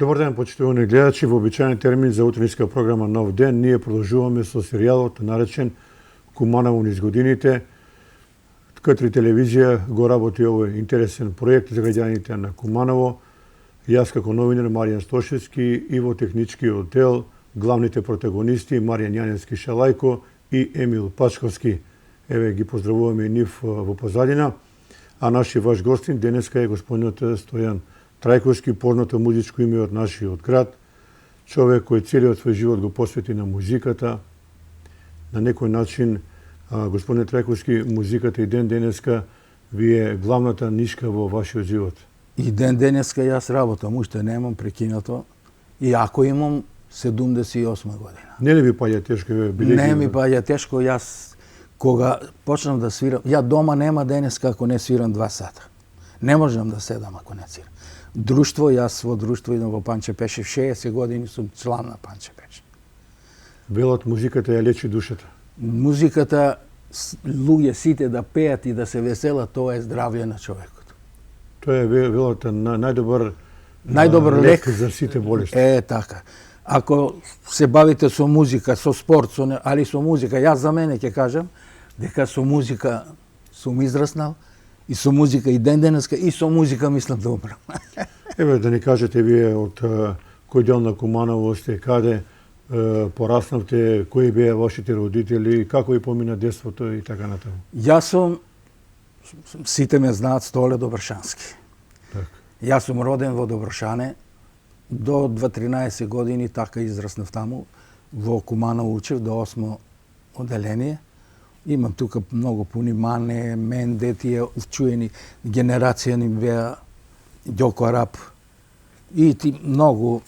Добар ден, почитувани гледачи. Во обичаен термин за утринска програма Нов ден, ние продолжуваме со серијалот наречен Куманово низ годините. К3 телевизија го работи овој интересен проект за граѓаните на Куманово. Јас како новинар Маријан Стошевски и во техничкиот дел главните протагонисти Маријан Јаневски Шалајко и Емил Пачковски. Еве ги поздравуваме и нив во позадина. А наши ваш гостин денеска е господинот Стојан Трајковски, познато музичко име од нашиот град, човек кој целиот свој живот го посвети на музиката. На некој начин, господине Трајковски, музиката и ден денеска ви е главната нишка во вашиот живот. И ден денеска јас работам, уште немам прекинато, и ако имам 78 година. Не ли ви паѓа тешко? Не ми паѓа тешко, јас кога почнам да свирам, ја дома нема денеска ако не свирам 2 сата. Не можам да седам ако не свирам. Друштво, јас во друштво идам во Панче Пешев, 60 години сум члан на Панче Пешев. Велат музиката ја лечи душата. Музиката, луѓе сите да пеат и да се веселат, тоа е здравје на човекот. Тоа е велат најдобар лек за сите болести. Е така. Ако се бавите со музика, со спорт, али со музика, јас за мене ќе кажам дека со музика сум израснал, и со музика и ден денеска, и со музика мислам да умрам. Еве да ни кажете вие од кој дел на Куманово сте, каде пораснавте, кои беа вашите родители, како ви помина детството и така натаму. Јас сум, сите ме знаат, Столе Добршански. Так. Јас сум роден во Добршане, до 13 години така израснав таму, во Куманово учев до 8 оделение. Имам тука многу пуни мане, менде, тие чуени генерација ни беа Ѓоко Арап и ти многу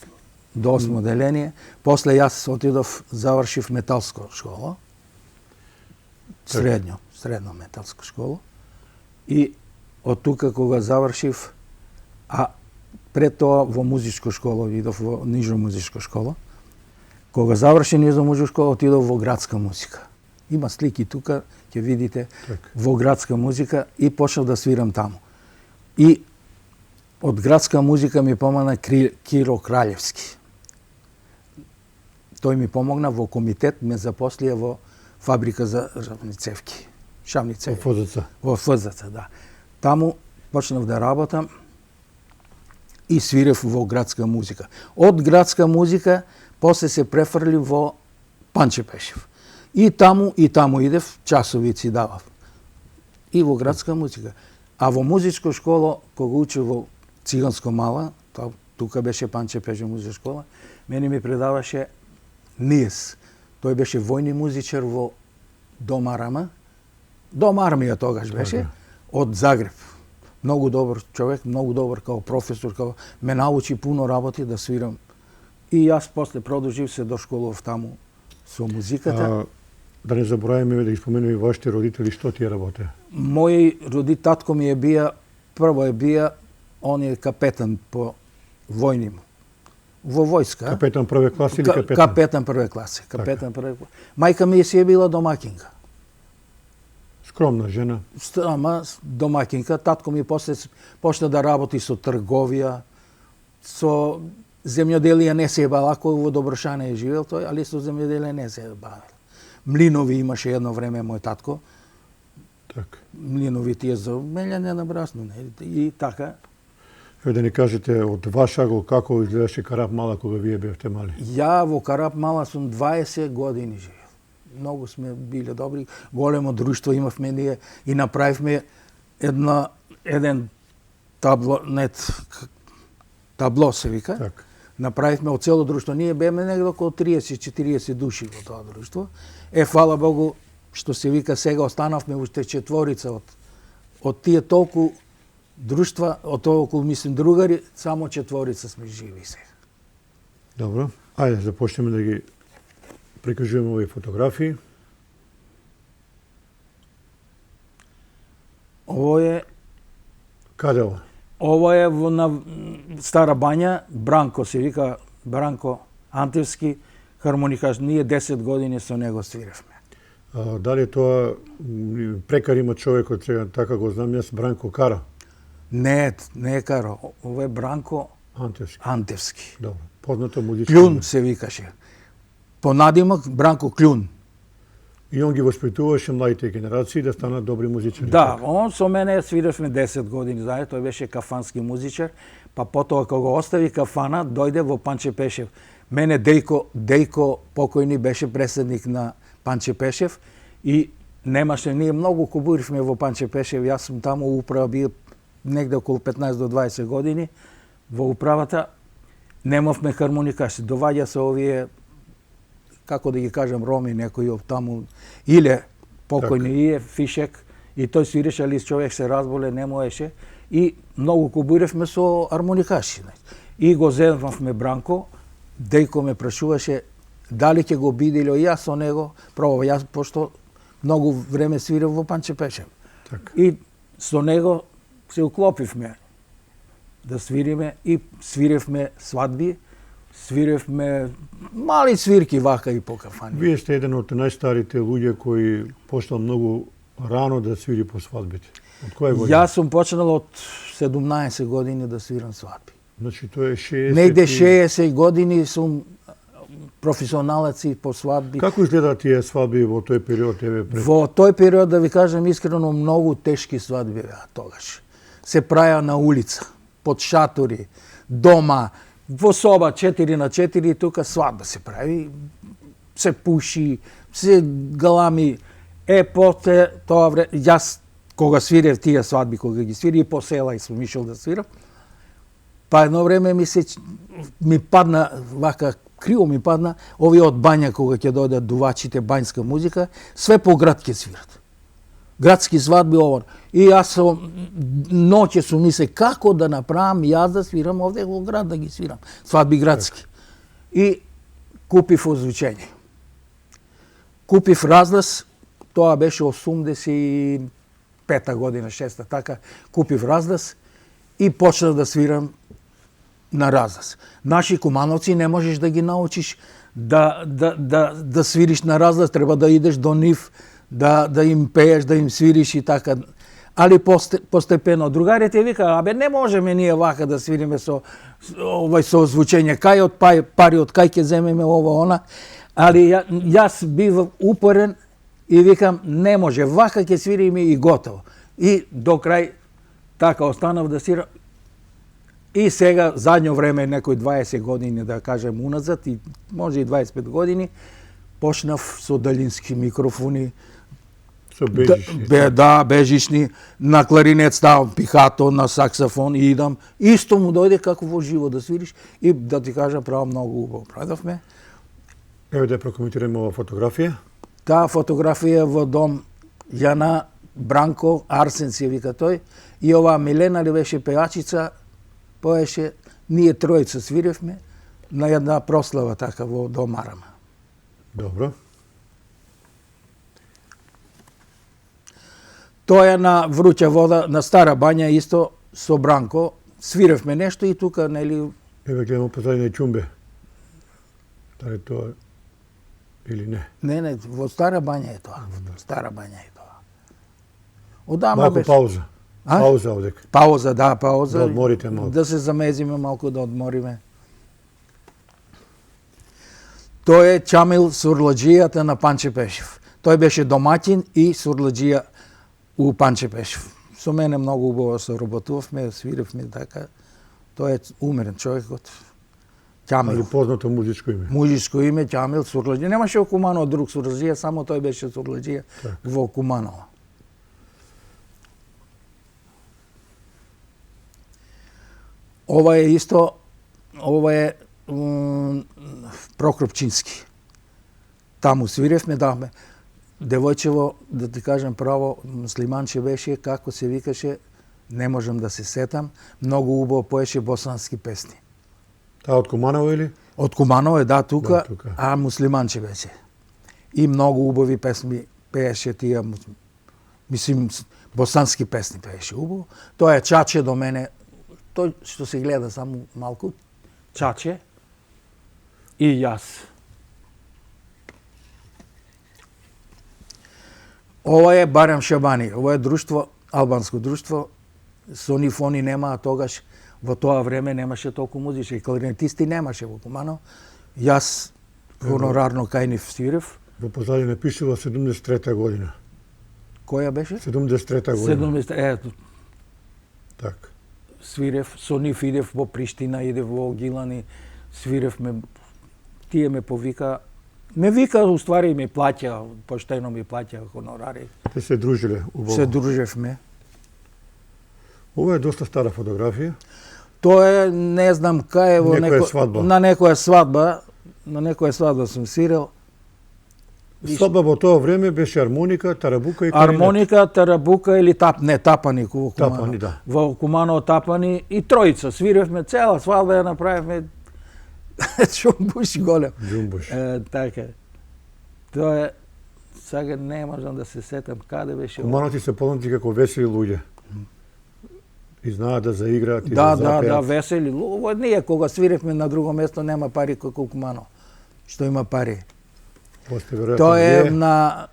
до 8 оделение. После јас отидов, завршив металска школа, средно металска школа. И од тука кога завршив, а пред тоа во музичка школа, идов во нижна музичка школа. Кога заврши нижна музичка школа, отидов во градска музика. Има слики тука, ќе видите, во градска музика и почнав да свирам таму. И од градска музика ми помогна Киро Краљевски. Тој ми помогна во комитет, ме запослија во фабрика за шавни цевки. Во ФЗЦ, да. Таму почнав да работам и свирев во градска музика. Од градска музика после се префрли во Панче Пешев. И таму идев, часовици давав. И во градска музика. А во музичка школа, кога учев во Циганско мала, тука беше Панче Пешев музичка школа, мене ми предаваше Ниес. Тој беше војни музичар во Дом армија тогаш беше, од Загреб. Многу добар човек, многу добар као професор, ме научи пуно работи да свирам. И јас после продолжив се дошколував таму со музиката. Да не забораваме да ги споменуваме вашите родители, што тие работе? Мој татко ми прво он е капетан по војни во војска. Капетан прве класи или капетан? Капетан прве класи. Мајка ми си е била домакинка. Скромна жена. Домакинка. Татко ми после почна да работи со трговија, со земјоделие не се балако, во Добршане е живел тој, али со земјоделие не се бавел. Млинови имаше едно време мој татко. Так. Млинови тие за мелјање на брасно, и така. Да ни кажете од ваш агол како изгледаше Карап Мала кога вие бевте мали? Ја во Карап Мала сум 20 години живел. Многу сме биле добри, големо друштво имавме ние и направивме еден табло се вика. Так. Направивме од цело друштво. Ние беме негде околу 30-40 души во тоа друштво. Фала Богу, што се вика сега останавме уште четворица од тие толку друштва, од толку мислим другари, само четворица сме живи сега. Добро. Ајде започнеме да ги прикажуваме овие фотографии. Ово е Каде ова? Ово е на Стара Бања, Бранко се вика, Бранко Антевски, хармоникаш. Ние 10 години со него свиревме. Дали тоа прекар има човекот, сега така го знам јас, Бранко Кара? Не е Каро, ово е Бранко Антевски. Антевски. Добро. Познато музичко. Клјун се викаше. По надимак Бранко Клјун. И он ги воспитуваше младите генерации да станат добри музичари. Да, он со мене свиревме 10 години, знае, тој беше кафански музичар, па потоа кога го остави кафана, дојде во Панче Пешев. Мене Дејко покојни беше преседник на Панче Пешев и немаше, ние многу кубуривме во Панче Пешев, јас сум таму управа бил негде околу 15 до 20 години во управата, немавме хармоникаши, доваѓа се овие, како да ги кажам, роми, некои од таму, Иле, покојни Ие, Фишек, и тој свиреше, али човек се разболе, не можеше, и многу кубуревме со армоникаши. И го земавме Бранко, Дејко ме прашуваше дали ќе го бидело и јас со него, пробав јас, пошто многу време свирев во Панче Пешев. Так. И со него се уклопивме да свириме и свиревме свадби, свиревме мали свирки вака и по кафани. Вие сте еден од најстарите луѓе кои почнал многу рано да свири по свадбите. Од која година? Јас сум почнал од 17 години да свирам свадби. Значи тоа е 60. Негде 60 години сум професионалец и по свадби. Како изгледаат тие свадби во тој период? Во тој период, да ви кажам искрено, многу тешки свадби беа тогаш. Се праја на улица, под шатори, дома, во соба 4x4, тука свадба се прави, се пуши, се галами. После тоа време, јас кога свирев тие свадби, кога ги свири и по села и сум ишол да свирам, па едно време ми падна вака, криво ми падна, овие од Бања кога ќе дојдат дувачите, бањска музика, све по град ќе свират. Градски свадби ова. И јас ноќе сум мисле како да направам јас да свирам овде во град да ги свирам. Свадби градски. И купив озвучење. Купив разглас, тоа беше 85-та година, 6-та, така, купив разглас и почнав да свирам на разглас. Наши кумановци не можеш да ги научиш да свириш на разглас, треба да идеш до нив, да им пееш, да им свириш и така. Али постепено другарите вика, не можеме ние вака да свириме со озвучење, кај од пари, од кај ќе земеме ова, она. Али јас бив упорен и викам, не може, вака ќе свириме и готово. И до крај така останав да свирам. И сега, задњо време, некои 20 години, да кажем, уназад, и може и 25 години, почнав со далински микрофони, со бежични. Бежични, на кларинет ставам пихато, на саксофон и идам. Исто му дојде како во живо да свириш и да ти кажа право многу убаво правдавме. Еве да прокоментираме ова фотографија. Таа фотографија во дом Јана Бранко, Арсен се вика тој, и ова Милена ли беше пеачица, поеше, ние тројца свиревме на една прослава така во дом Арама. Добро. Тоа е на Вруча вода, на Стара Бања исто со Бранко. Свиревме нешто и тука, нели... Еве гледаме позадина Ќумбе. Дали тоа или не? Не, во Стара Бања е тоа. Стара Бања е тоа. Одама Малку беше... пауза. Пауза овдека. Пауза, да, пауза. Да одморите малку. Да се замезиме малку, да одмориме. Тој е Чамил сурладжијата на Панче Пешев. Тој беше домаќин и сурладжија у Панче Пешев. Со мене многу убаво соработувавме, свиревме така. Тој е умерен човекот. Ќамил. Али познато музичко име. Музичко име Ќамил сурладжија. Немаше во Куманово друг сурладжија, само тој беше сурладжија во Куманово. Ова е исто, ова е Прокопчински. Таму свиревме, дахме. девојчево, да ти кажам право, муслиманче беше, како се викаше, не можам да се сетам, многу убаво поеше босански песни. Таа од Куманово или? Од Куманово е, да, тука, Да, тука. а муслиманче беше. И многу убави песни пееше тие, мислим, босански песни пееше убаво. Тоа е Чаче до мене, тој што се гледа само малку, Чаче и јас. Ова е Барем Шабани, ова е друштво, албанско друштво, сони фони немаа тогаш, во тоа време немаше толку музичи, кларинетисти немаше во Куманово. Јас хонорарно кај нив свирев. Во позадина пишува 73 година. Која беше? 73 година. 70, Так. свирев, со нив идев во Приштина, идев во Гилани, свиревме, тие ме повика, ме вика, уствари ми плаќа, поштено ми плаќа хонорари. Те се дружиле убаво. Се дружевме. Ова е доста стара фотографија. Тоа е, не знам кај во Некоја свадба. на некоја свадба сум свирел. Свадба во тоа време беше армоника, тарабука и кларинет. Армоника, тарабука или тапани во Куманово. Тапани, да. Во Куманово тапани и тројца свиревме, цела свадба ја направивме. Џумбуш голем. Џумбуш. Така. Тоа е, сега не можам да се сетам каде беше. Кумановци се познати како весели луѓе. И знаат да заиграат и Да, запеат. весели. Ово ние кога свиревме на друго место нема пари како Куманово. Што има пари. После веројатно Тоа е вие- на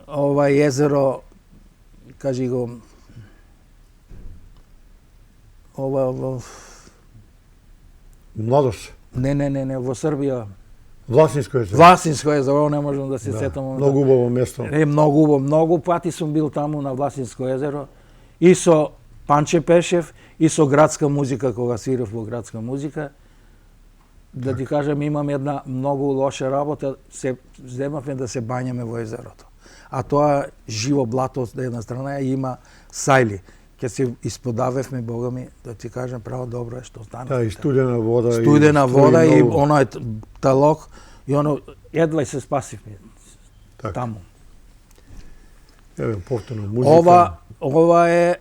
ова езеро, кажи го, ова во Младост. не, во Србија. Власинско езеро. Власинско езеро, не можам да се Да, сетам. многу убаво место. Многу убаво, многу пати сум бил таму на Власинско езеро и со Панче Пешев и со градска музика кога свирев во градска музика. Да ти кажам, имам една многу лоша работа, се земавме да се бањаме во езерото. А тоа живо блато од една страна и има сајли. Ке се исподавевме, Бога ми, да ти кажам право добро е што стана. Да, и студена вода. Студена вода и многу. оно е талок и оно едва и се спасивме Така. таму. Еве повторно музика. Ова е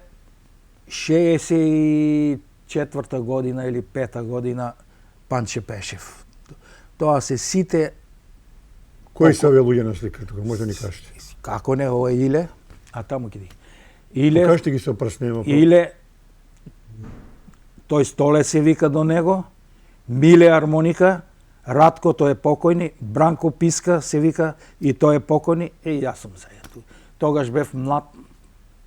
64-та година или 5-та година Панче Пешев. Тоа се сите, Кои се овие луѓе на сликата, тука може да ни кажете? како не, ова е Иле, а таму ќе ди. Иле, Покажете ги со прснема. Иле, тој Столе се вика до него, Миле армоника, Ratko, тој е покојни, Бранко Писка се вика и тој е покојни, и јас сум сега ту. Тогаш бев млад,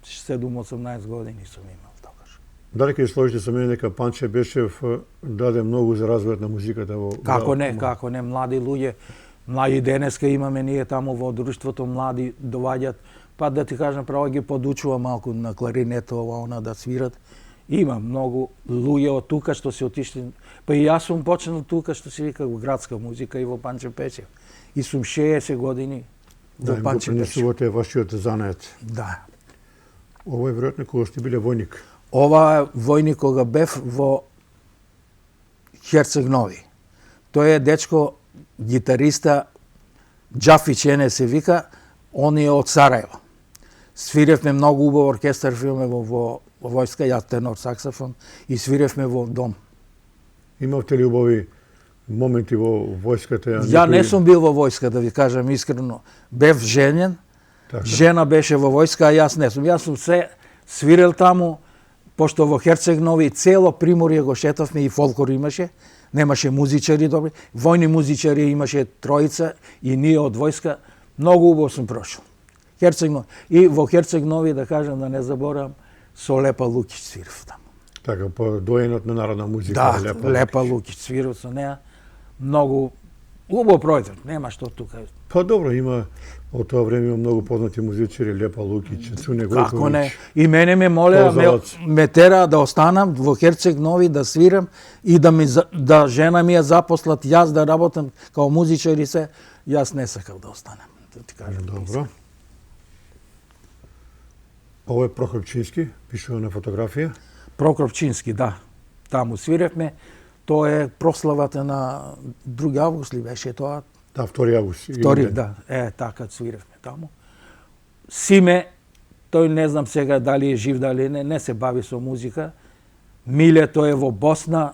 7-18 години сум имал тогаш. Дали ќе сложите со мене дека Панче Бешев даде многу за развојот на музиката во Како не, млади луѓе, млади денеска имаме ние таму во друштвото, млади доваѓат, па да ти кажам право ги подучува малку на кларинет, ова она да свират. Има многу луѓе од тука што се отишли, па и јас сум почнал тука што се вика во градска музика и во Панче Пешев. И сум 60 години Да, во им го Панче Пешев. пренесувате вашиот занает. Да. Ова е веројатно кога сте биле војник. Ова е војник кога бев во Херцег Нови. Тој е дечко гитариста, Џафич Ене се вика, он е од Сараево. Свиревме многу убав оркестар, свиревме во војска, јас тенор саксофон и свиревме во дом. Имавте ли убави моменти во војската? Ја не сум бил во војска, да ви кажам искрено. Бев женен, Така. жена беше во војска, а јас не сум. Јас сум се свирел таму, пошто во Херцег Нови цело Приморје го шетавме и фолклор имаше, немаше музичари добри, војни музичари имаше тројца и ние од војска, многу убаво сум прошол. Херцег Нови. И во Херцег Нови, да кажам, да не заборавам, со Лепа Лукич свирев таму. Така, по доенот на народна музика. Да, Лепа Лукич свирев со неа. Многу убаво пројдов, нема што тука. Па добро, има од тоа време има многу познати музичари, Лепа Лукич, Цуне Гојковиќ. Како не? И мене ме молеа, ме тера да останам во Херцег Нови да свирам и да жена ми ја запослат, јас да работам као музичар и се, јас не сакав да останам, да ти кажам. Добро. Ово е Прокопчински, пишува на фотографија. Прокопчински, да. Таму свиревме. Тоа е прославата на 2 август ли беше тоа? Да, 2 август. 2, да. Така свиревме таму. Симе, тој не знам сега дали е жив, дали не се бави со музика. Миле, тој е во Босна.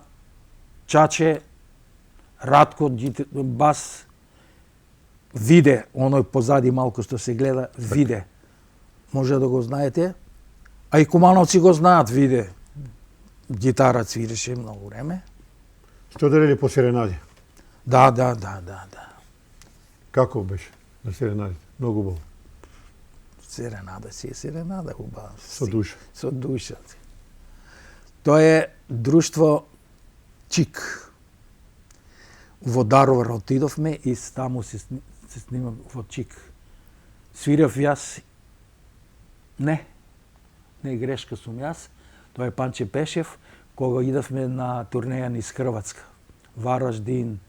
Чаче, Радко, бас, Виде, оној позади малку што се гледа, Виде. Може да го знаете. А и кумановци го знаат, Виде. Гитара свиреше многу време. Што делили по серенади? Да. Како беше на серенадите? Многу убаво. Серенада си е серенада, убава. Со душа. Со душа. Тоа е друштво Чик. Во Даровар отидовме и таму се снимав во Чик. Свирав јас. Не грешка сум јас. Тоа е Панче Пешев, кога идавме на турнеја низ Хрватска. Вараждин,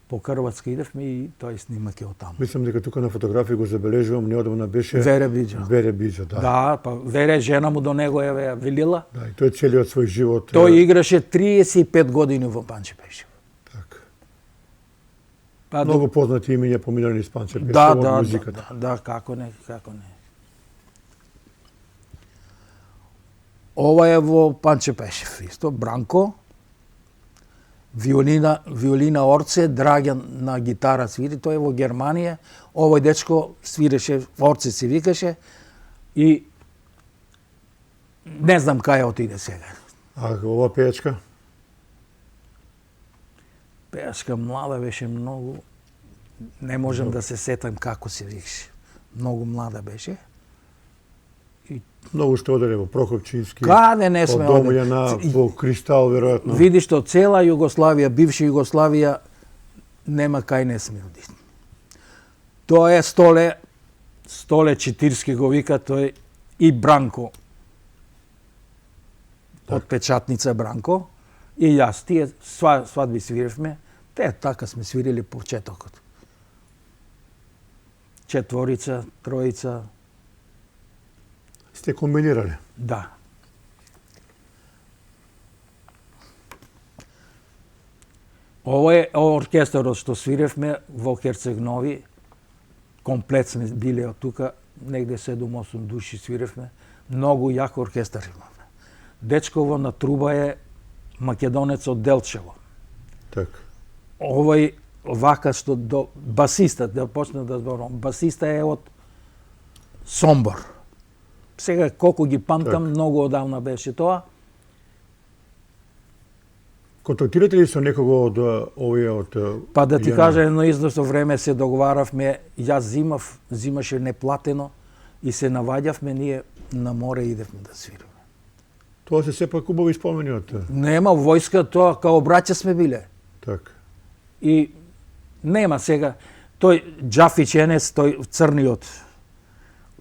по Хрватска идавме и тој снимак е оттаму. Мислам дека тука на фотографија го забележувам, неодамна беше Вере Биџа. Вере Биџа, да. Да, па Вере, жена му до него е велила. Да, и тој целиот свој живот. Тој играше 35 години во Панче Пешев. Така. Па, Многу познати имиња поминали низ Панче Пешев да, од музиката. Да, како не. Ова е во Панче Пешев исто, Бранко, виолина Орце, Драган на гитара свири, тој е во Германија. Овој дечко свиреше, Орце се викаше и не знам кај отиде сега. А ова пејачка? Пејачка млада беше многу, не можам да се сетам како се викаше. Многу млада беше. Многу што оделе во Прокопчински. Каде не сме од оделе? Домјана, во Кристал, веројатно. Види што цела Југославија, бивша Југославија, нема кај не сме оди. Тоа е Столе Читирски го вика тој и Бранко. Од печатница Бранко. И јас, тие свадби свиревме. Те така сме свирили почетокот. Четворица, троица. Сте комбинирале? Да. Ово е оркестарот што свиревме во Херцег-Нови. Комплет сме биле од тука, негде 7-8 души свиревме. Многу јак оркестар имаме. Дечково на труба е македонец од Делчево. Така. Овој вака што до басистот, да почна да зборам, басиста е од Сомбор. Сега колку ги памтам, многу одавна беше тоа. Контактирате ли со некого од овие од Па да ти кажа, едно известно време се договаравме, јас зимаше неплатено и се наваѓавме, ние на море идевме да свириме. Тоа се сепак убави спомени од Нема војска, тоа као браќа сме биле. Така. И нема сега, тој Џафич Енес, тој црниот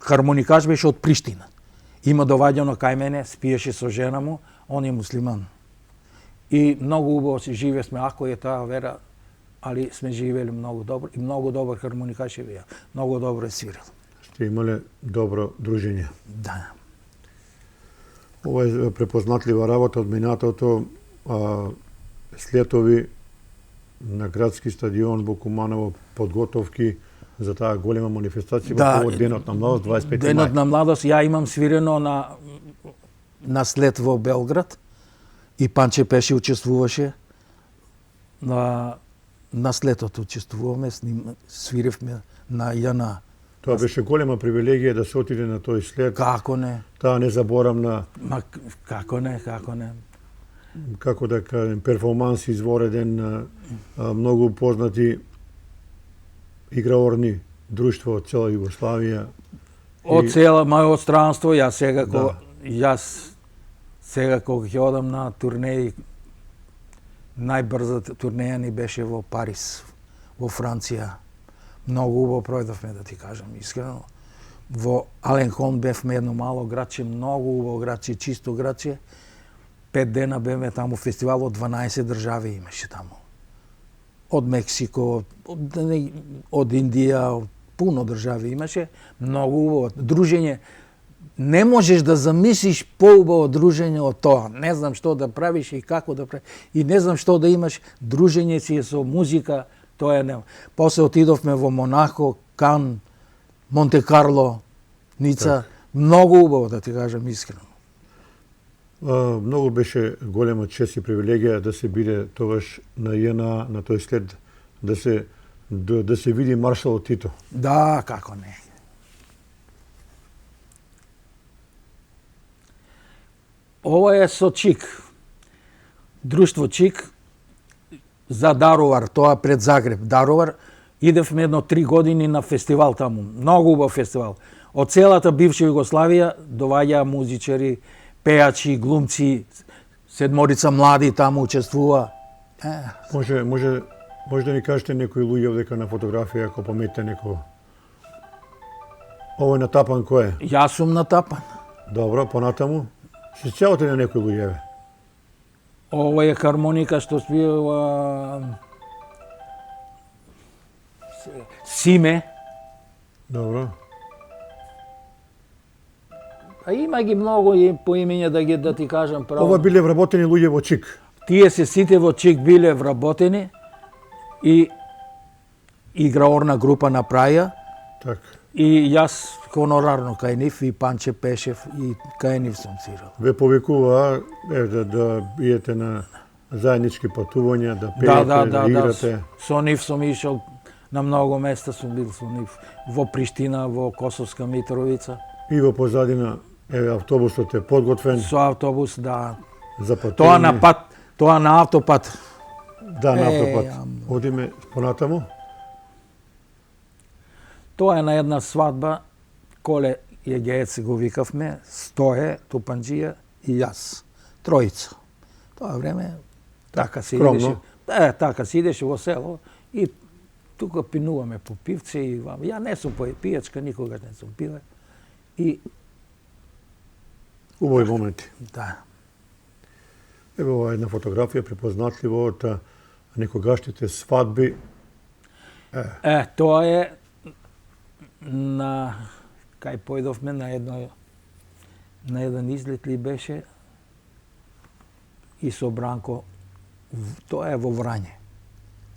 хармоникаш беше од Приштина. Има доваѓано кај мене, спиеше со жена му, он е муслиман. И многу убаво си живеевме, ако е таа вера, али сме живели многу добро и многу добар хармоникаш е бија. Многу добро е свирил. Сте имале добро дружење. Да. Ова е препознатлива работа од минатото, слетови на градски стадион во Куманово, подготовки за таа голема манифестација во повод Денот на младост, 25 мај. Денот на младост, ја имам свирено на слет во Белград и Панче Пешев учествуваше на слетот учествуваме, свиревме на Јана. Тоа беше голема привилегија да се отиде на тој слет. Како не? Таа незаборамна, Како не? како да кажем, перформанс извореден, многу познати играорни друштво од цела Југославија. Од цела мојот странство, јас сега кога ќе одам на турнеи, најбрзата турнеја ни беше во Париз, во Франција. Многу убаво пројдовме, да ти кажам искрено. Во Аленхон бевме едно мало градче, многу убаво градче, чисто градче. 5 дена бевме таму, фестивал од 12 држави имаше таму. Од Мексико, од Индија, пуно држави имаше. Многу убаво дружење. Не можеш да замислиш поубаво дружење од тоа. Не знам што да правиш и како да правиш. И не знам што да имаш. Дружење си е со музика, тоа е не. После отидовме во Монако, Кан, Монте Карло, Ница, многу убаво, да ти кажам искрено. Многу беше голема чест и привилегија да се биде тогаш на ЈНА, на тој след да се види маршал Тито. Да, како не. Ова е со ЧИК. Друштво ЧИК за Дарувар, тоа пред Загреб. Дарувар, идевме едно 3 години на фестивал таму. Многу убав фестивал. Од целата бивша Југославија доваѓаа музичари, пејачи, глумци, седморица млади таму учествува. Може да ни кажете некои луѓе овдека на фотографија, ако пометите некој. Ово е натапан кој е? Јас сум натапан. Добро, понатаму. Се сеќавате на некои луѓе? Ова е хармоника што свирува Симе. Добро. А има ги многу и по имења да ти кажам право. Ова биле вработени луѓе во ЧИК. Тие се сите во ЧИК биле вработени и играорна група направија. Так. И јас хонорарно кај нив и Панче Пешев и кај нив сум свирал. Ве повикува да биете на заеднички патувања, да пеете, да играте. Со нив сум ишол на многу места, сум бил со нив во Приштина, во Косовска Митровица. И во позадина автобусот е подготвен. Со автобус, да. За патување. Тоа на пат, тоа на автопат. Да, на автопат. Одиме понатаму. Тоа е на една свадба, Коле Јегеец го викавме, Стое, Тупанџија и јас. Тројца. Тоа време така се идеше. Така се идеше во село и тука пинуваме по пивце и ја не сум пијачка, никогаш не сум пила. И убави моменти. Да. Еве ова една фотографија препознатливо од некогашните свадби. Тоа е на кај појдовме на еден излет ли беше и со Бранко. Тоа е во Врање.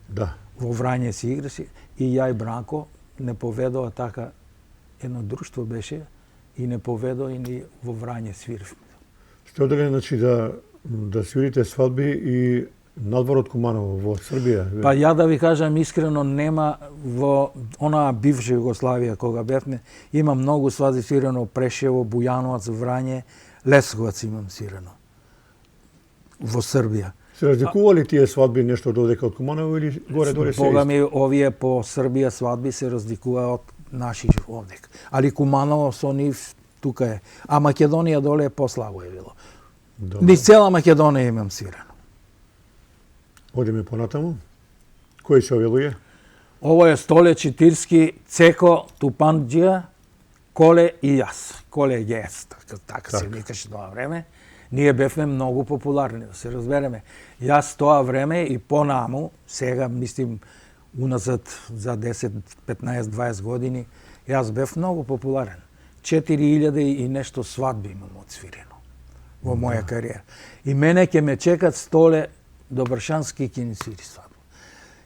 Да. Во Врање се играше и ја и Бранко не поведоа така, едно друштво беше и не поведоа и ни во Врање свиривме. Сте одели, значи, да свирите свадби и надвор од Куманово во Србија? Па ја да ви кажам искрено, нема во онаа бивша Југославија кога бевме, има многу свадби свирено Прешево, Бујановац, Врање, Лесковац имам свирено. Во Србија. Се разликували тие свадби нешто додека од Куманово или горе-доле се Бога ми, овие по Србија свадби се разликува од наши овдека. Али Куманово со нив тука е. А Македонија доле е послабо е било. Низ цела Македонија имам свирено. Одиме понатаму. Кои се овие луѓе? Ово е Столе Читирски, Цеко, Тупанџија, Коле и јас. Коле Јес, така се викаше тоа време. Ние бевме многу популарни, да се разбереме. Јас тоа време и понаму, сега мислим уназад за 10, 15, 20 години, јас бев многу популарен. 4000 и нешто свадби имам отсвирено во моја кариера. И мене ќе ме чекат Столе Добршански ќе ни свири свадба.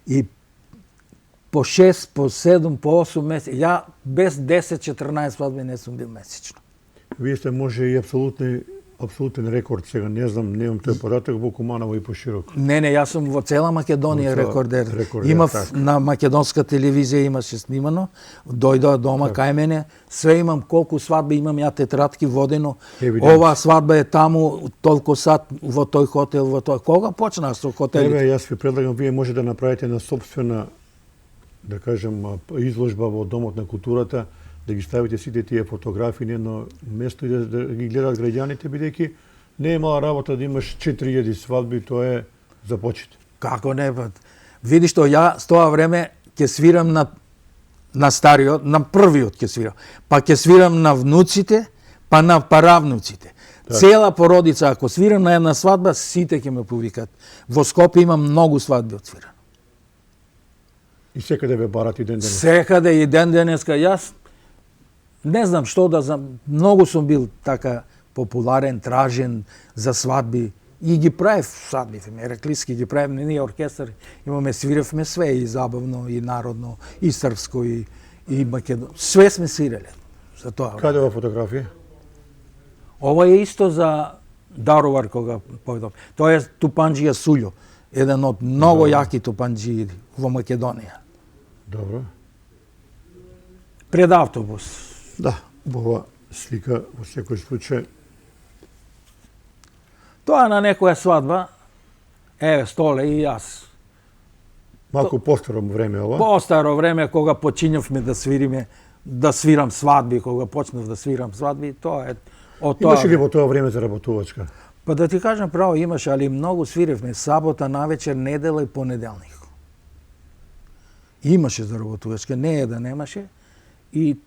И по 6, по 7, по 8 месеци, ја без 10-14 свадби не сум бил месечно. Вие сте може и апсолутен рекорд сега, не знам, немам тој податок во Куманово и пошироко. Не, јас сум во цела Македонија рекордер. Имав на македонска телевизија имаше снимано, дојдоа дома кај мене, све имам колку свадби имам ја тетрадки водено. Ова свадба е таму толку сат во тој хотел, во тој. Кога почна со хотелите? Еве, јас ви предлагам, вие може да направите на собствена, да кажем, изложба во Домот на културата, да ги ставите сите тие фотографии на едно место и да ги гледат граѓаните, бидејќи не е мала работа да имаш 4000 свадби, тоа е за почит. Како не, види што ја с тоа време ќе свирам на стариот, на првиот ќе свирам, па ќе свирам на внуците, па на паравнуците. Так. Цела породица, ако свирам на една свадба, сите ќе ме повикат. Во Скопје имам многу свадби отсвирано. И секаде ве барат и ден денес? Секаде и ден денеска. Јас не знам што да знам. Многу сум бил така популарен, тражен за свадби. И ги правев свадбите, мераклиски ги правев, ние оркестар имаме, свиревме све, и забавно, и народно, и српско, и македонско. Све сме свиреле. за тоа. Каде ова фотографија? Ова е исто за Дарувар кога поведов. Тоа е Тупанџија Сулјо, еден од многу јаки тупанџии во Македонија. Добро. Пред автобус. Да, ова слика во секој случај. Тоа на некоја свадба, еве Столе и јас. Малку постаро време ова. Постаро време кога почињавме да свирам свадби, кога почнав да свирам свадби, тоа е од тоа. Имаше ли во тоа време за работувачка? Па да ти кажам право имаше, али многу свиревме сабота навечер, недела и понеделник. Имаше заработувачка, не е да немаше. И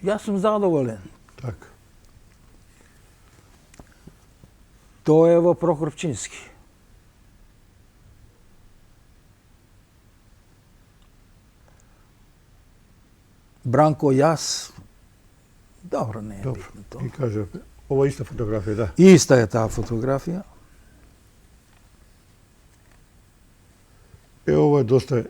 јас сум задоволен. Така. Тоа е во Прохорчински. Бранко, јас, добро, не е Добро. битно тоа. И кажа, ова иста фотографија, да. Иста е таа фотографија. Ова е доста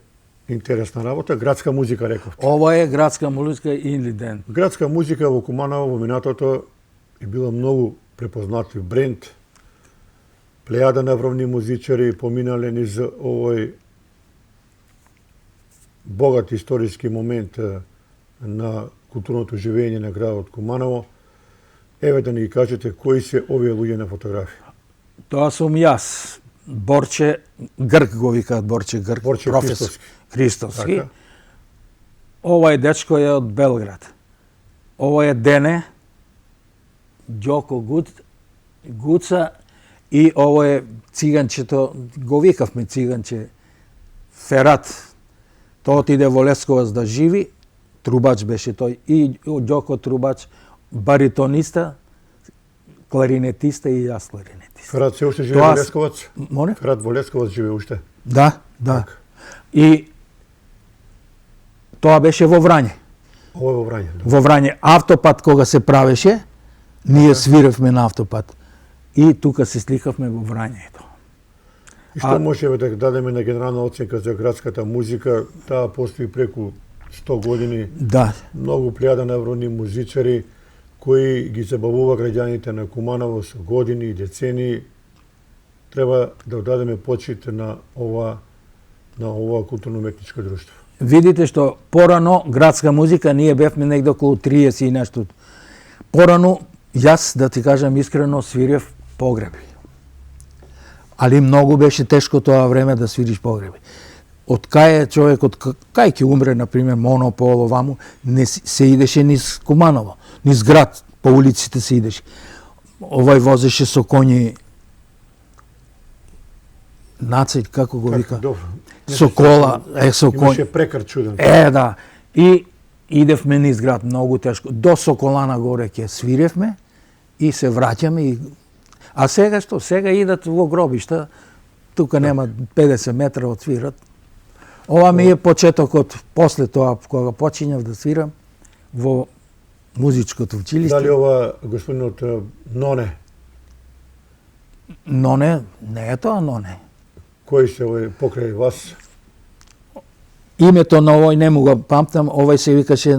интересна работа. Градска музика, реков. Ова е градска музика или ден. Градска музика во Куманово во минатото е била многу препознатлив бренд. Плејада на вровни музичари поминале низ овој богат историски момент на културното живење на градот Куманово. Еве да ни ги кажете кои се овие луѓе на фотографија. Тоа сум јас. Борче Грк го викаат, Борче Грк, Борче професор Христоски. Така. Ова е дечко е од Белград. Ова е Дене, Ѓоко Гуца и ово е циганчето, го викавме циганче Ферат. Тој отиде во Лесковац да живи, трубач беше тој, и Ѓоко трубач, баритониста, кларинетиста и јас кларинетист. Ферат се уште живее во Лесковац? Моне? Ферат во Лесковац живее уште? Да, да. Так. И тоа беше во Врање. Ова е во Врање. Да. Во Врање автопат кога се правеше, ние свиревме на автопат. И тука се сликавме во Врање. И што можеме да дадеме на генерална оценка за градската музика? Таа постои преку 100 години. Да. Многу плејада на вровни музичари кои ги забавува граѓаните на Куманово со години и децени. Треба да одадеме почит на ова културно-уметничко друштво. Видите што порано градска музика ние бевме негде околу 30 и нешто. Порано јас да ти кажам искрено свирев погреби. Али многу беше тешко тоа време да свириш погреби. Од кај е човекот, кај ќе умре, например, Монопол, оваму, не се идеше низ Куманово, низ град, по улиците се идеше. Овај возеше со коњи нацет, како го вика? Добро. Со кола, со коњи. Имаше прекар чуден. Да. И идевме низ град, многу тешко. До Соколана горе ќе свиревме и се враќаме. А сега што? Сега идат во гробишта, тука нема 50 метра од свират. Ова ми е почетокот, после тоа, кога почињав да свирам, во музичкото училиште. Дали ова господинот Ноне? Ноне, не е тоа Ноне. Кој се овој покрај вас? Името на овој не му го памтам, овој се викаше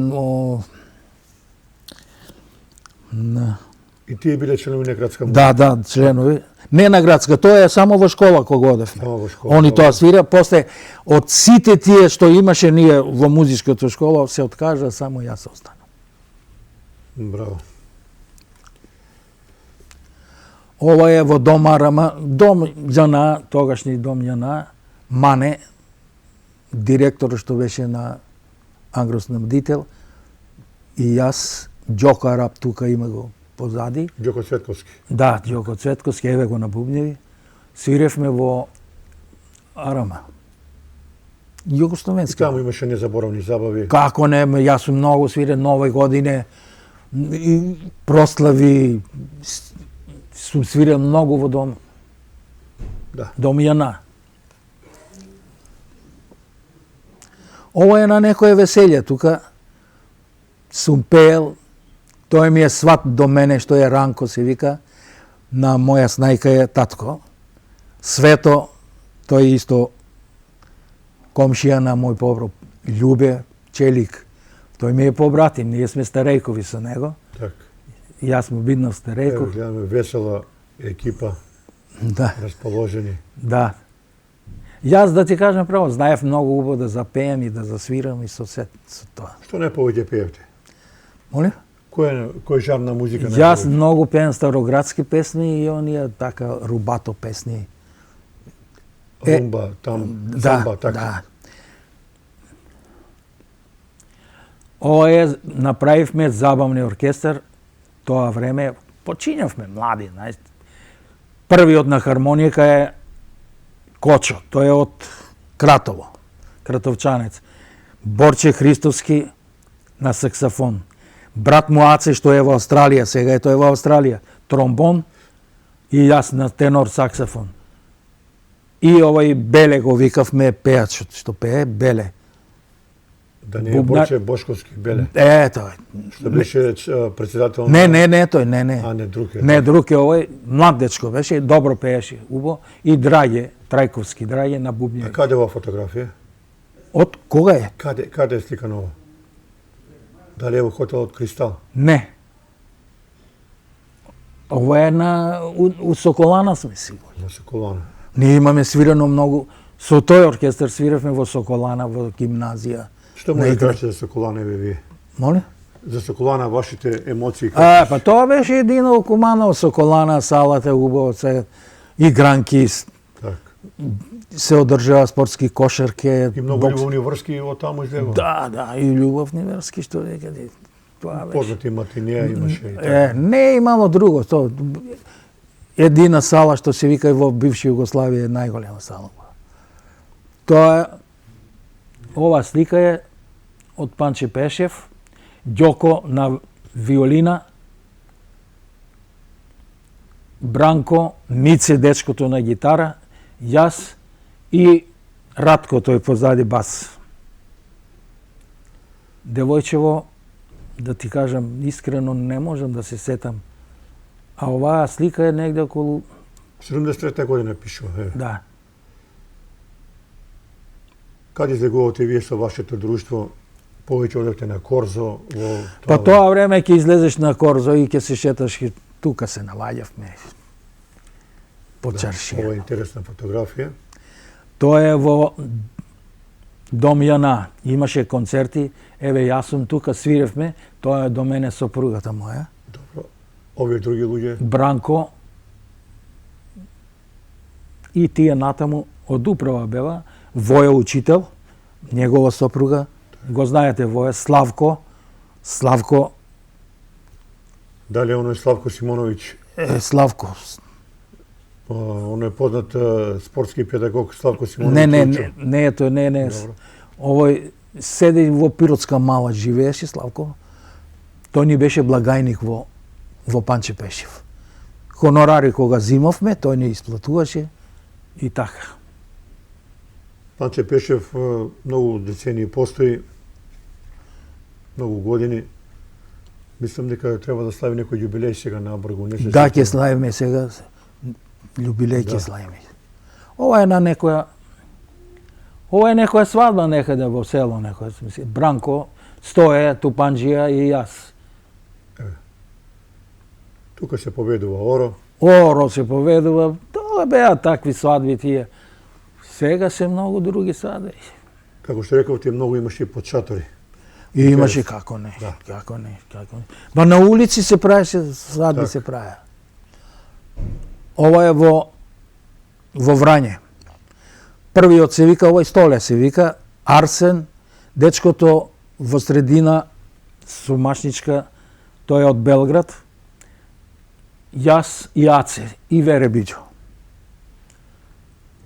И тие биле членови на градска музика? Да, членови. Не на градска, тоа е само во школа кога одевме. Само во школа. Они тоа свира, после од сите тие што имаше ние во музичката школа се откажа, само јас останав. Браво. Ова е во дом Арама, дом Ѓана, тогашни дом Ѓана, Мане, директор што беше на Ангроснабдител, и јас, Ѓоко Арап тука има го позади. Ѓоко Цветковски. Да, Ѓоко Цветковски, еве го на бубњеви. Свиревме во Арама. И Југословенски. таму имаше незаборавни забави. Како не, јас сум многу свирен нови године, и прослави, сум свирен многу во дом. Да. Дом Јана. Ова е на некое веселје, тука сум пеел, тој ми е сват до мене, што е Ранко се вика, на моја снајка е татко. Свето, тој исто комшија на мој побро, Љубе, Челик. Тој ми е побратим, ние сме старејкови со него. Так. Јас му биднав Ево, старејков. гледаме весела екипа, Да, расположени. да. Јас да ти кажам право, знаев многу убаво да запеем и да засвирам и со тоа. Што не повеќе пеевте? Моли? Кој жанр на музика не Јас повеќе? многу пеем староградски песни и оние така рубато песни. Румба, самба, така. Да. Ова направивме забавни оркестар, тоа време почињавме млади, знаеш. Првиот на хармоника е Кочо, тој е од Кратово, кратовчанец. Борче Христовски на саксофон. Брат му Аце, што е во Австралија, сега е тој во Австралија, тромбон и јас на тенор саксофон. И овој Беле го викавме пејач, што пее Беле. Да не е Борче Бошковски, Беле. Тој. Што беше председател Не, тој, не. А, не, друг е. Не, друг е овој, млад дечко беше, добро пееше, убаво. И Драѓе, Трајковски, Драѓе на А бубња. каде ова фотографија? Од кога е? Каде е сликано ова? Дали е во хотелот Кристал? Не. Ова е у Соколана сме сигурни. На Соколана. Ние имаме свирено многу. Со тој оркестар свиравме во Соколана, во гимназија. Што може да кажете за Соколана вие? Моли? За Соколана вашите емоции Па тоа беше едино кумано Соколана, салата убаво, се игранки, Так. се одржава спортски кошарке, И многу бокс. љубовни врски од таму излегува. Да, и љубовни верски, што некаде. Тоа беше. Познати матинеја имаше и така. Не е имало друго, тоа едина сала што се вика и во бивша Југославија е најголема сала. Ова слика е од Панче Пешев, Ѓоко на виолина, Бранко, Нице дечкото на гитара, јас и Радко тој позади бас. Девојчево, да ти кажам искрено, не можам да се сетам. А оваа слика е негде околу... 73 година пишува. Да. Каде излегувате вие со вашето друштво? Повеќе одевте на Корзо во Па тоа време ќе излезеш на Корзо и ќе се шеташ и тука се наваѓавме. По чаршија. Ова е интересна фотографија. Тоа е во Дом Јана. Имаше концерти. Еве јас сум тука, свиревме. Тоа е до мене сопругата моја. Добро. Овие други луѓе? Бранко и тие натаму од управа бева. Воја учител, негова сопруга, го знаете Воја, Славко. Дали оној Славко Симоновиќ? Славко. Оној познат спортски педагог Славко Симоновиќ? Не е тој, не. Добро. Овој седи во Пиротска мала, живееше Славко. Тој ни беше благајник во Панче Пешев. Хонорари кога зимавме, тој ни исплатуваше и така. Панче Пешев многу децении постои, многу години. Мислам дека треба да слави некој јубилеј сега на Абргу. Да, ќе славиме сега. Јубилеј ќе славиме. Ова е некоја свадба некаде во село, некоја. Бранко, Стое, Тупанџија и јас. Тука се поведува Оро. Оро се поведува. Тоа беа такви свадби тие. Сега се многу други свадби. Како што рековте, многу имаше и подшатори. И имаше како не. Да. Како не. Ба на улици се правеше, свадби се правеа. Ова е во Врање. Првиот се вика, овој Столе се вика, Арсен, дечкото во средина, сумашничка, тој е од Белград, јас и Аце, и Вере Биџо.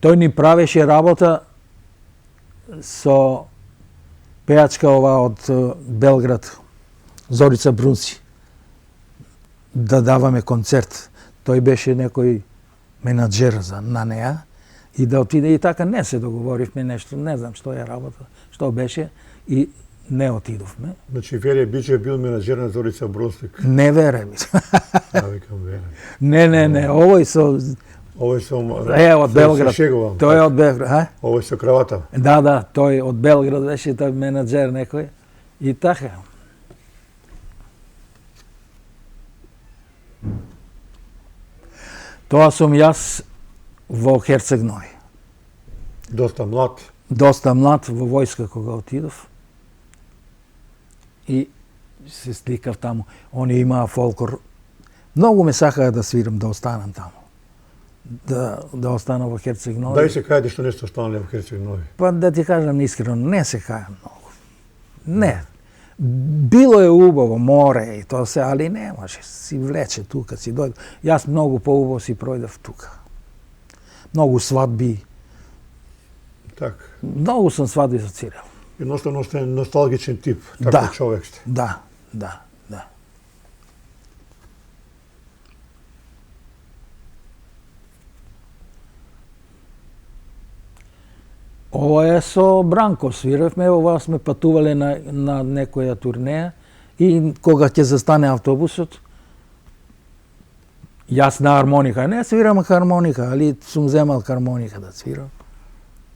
Тој ни правеше работа со пејачка ова од Белград, Зорица Брунци, да даваме концерт. Тој беше некој менаџер на неа и да отиде и така не се договоривме нешто, не знам што е работа, што беше и не отидовме. Значи Вере Биџо бил менаџер на Зорица Брунци. Не Вере Биџо. Да, викам Вере. Не, овој со Овој со од Белград. Тој е од Белград, Овој со кравата. Да, тој од Белград беше тој менаџер некој И така. Тоа сум јас во Херцег Нови. Доста млад. Доста млад во војска кога отидов. И се сликав таму. Они имаа фолклор. Многу ме сакаа да свирам, да останам таму. Да останам во Херцег Нови. Дај се кајде што не сте останале во Херцег Нови. Па да ти кажам искрено, не се кајам многу. Не. Било е убаво, море и тоа се, али не може. Си влече тука, си дојде. Јас многу поубаво си пројдев тука. Многу свадби. Так. Многу сум свадби зацирал. Едноставно сте носталгичен тип, Да. таков човек сте. Да. Ова е со Бранко свиревме, ова сме патувале на некоја турнеја и кога ќе застане автобусот, јас на хармоника, не свирам хармоника, али сум земал хармоника да свирам.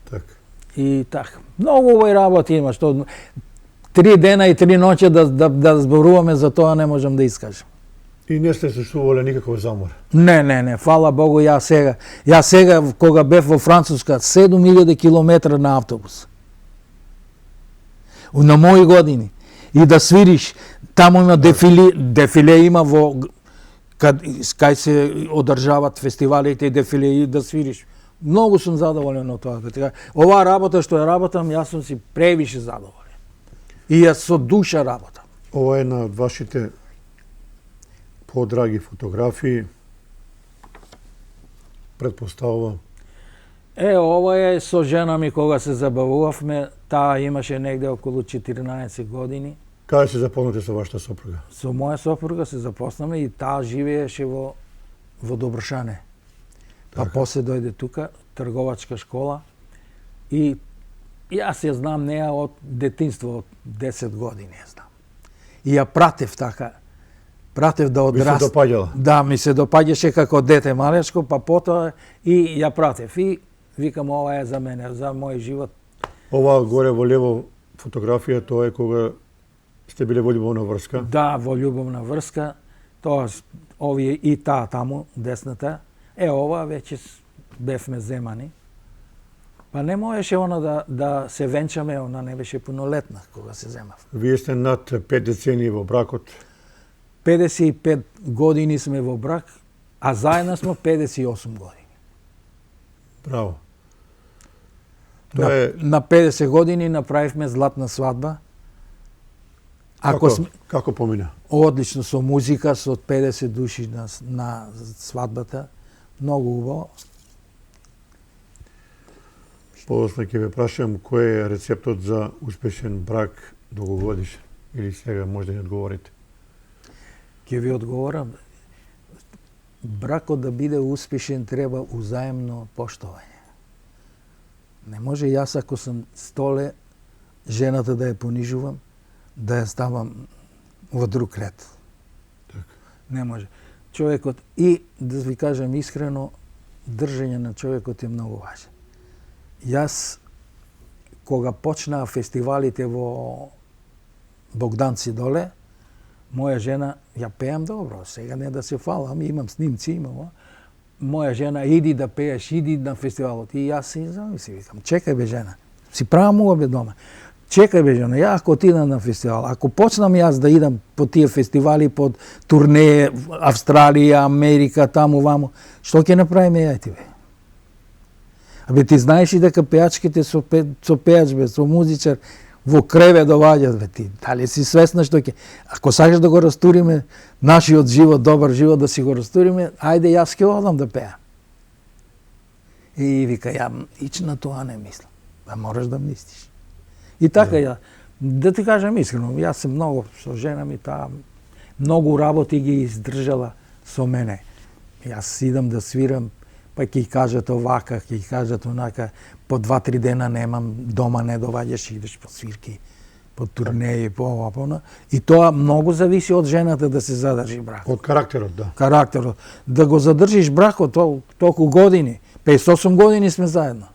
Така. И така. Многу овој работи има, што 3 дена и 3 ноќи да зборуваме за тоа не можам да искажам. И не сте се чувале никаков замор. Не, фала Богу, јас сега кога бев во Француска 7000 километра на автобус. На мои години. И да свириш, таму има дефиле има во кај се одржават фестивалите и дефиле и да свириш. Многу сум задоволен од тоа. Така, оваа работа што ја работам, јас сум си превише задоволен. И јас со душа работам. Ова е една од вашите подраги фотографии. Предпоставувам. Ова е со жена ми кога се забавувавме, таа имаше негде околу 14 години. Каде се запознате со вашата сопруга? Со моја сопруга се запознаме и таа живееше во Добршане. Па после дојде тука, трговачка школа, и јас ја знам неа од детинство, од 10 години ја знам. И ја пратев така, да одраст. Ви се допаѓала? Да, ми се допаѓаше како дете малечко, па потоа и ја пратев. И викам, ова е за мене, за мој живот. Ова горе во лево фотографија, тоа е кога сте биле во љубовна врска? Да, во љубовна врска. Тоа овие и таа таму, десната. Ова веќе бевме земани. Па не можеше она да се венчаме, она не беше пунолетна кога се земав. Вие сте над 5 децении во бракот. 55 години сме во брак, а заедно сме 58 години. Браво. На 50 години направивме златна свадба. Како помина? Одлично, со музика, со 50 души на свадбата. Многу убаво. После ќе ве прашам кој е рецептот за успешен брак долгогодишен, или сега може да ни одговорите? Ќе ви одговорам. Бракот да биде успешен треба узаемно поштовање. Не може јас ако сум столе, жената да ја понижувам, да ја ставам во друг ред. Так. Не може. Човекот, и да ви кажам искрено, држање на човекот е многу важен. Јас, кога почнаа фестивалите во Богданци доле, моја жена, ја пеам добро, сега не да се фалам, имам снимци, имам, моја жена, иди да пееш, иди на фестивалот. И јас си викам, чекај бе жена, си правам ова бе дома. Чекај бе жена, ја ако отидам на фестивал, ако почнам јас да идам по тие фестивали, под турнеje, Австралија, Америка, таму, ваму, што ќе направиме ја ти бе? Абе ти знаеш и дека пеачките со пеач бе, со музичар, во креве доваѓат бе ти. Дали си свесна што ќе? Ако сакаш да го растуриме нашиот живот, добар живот да си го растуриме, ајде јас ќе одам да пеам. И вика, ја ич на тоа не мислам. Ба мораш да мислиш. И така ја, да ти кажам искрено, јас сум многу со жена ми, таа многу работи ги издржала со мене. Јас идам да свирам, па ќе кажат овака, ќе кажат онака, по 2-3 дена немам, дома не доваѓаш, идеш по свирки, по турнеи, по ова, по она. И тоа многу зависи од жената да се задржи бракот. Од карактерот, да. Карактерот. Да го задржиш бракот толку години, 58 години сме заедно.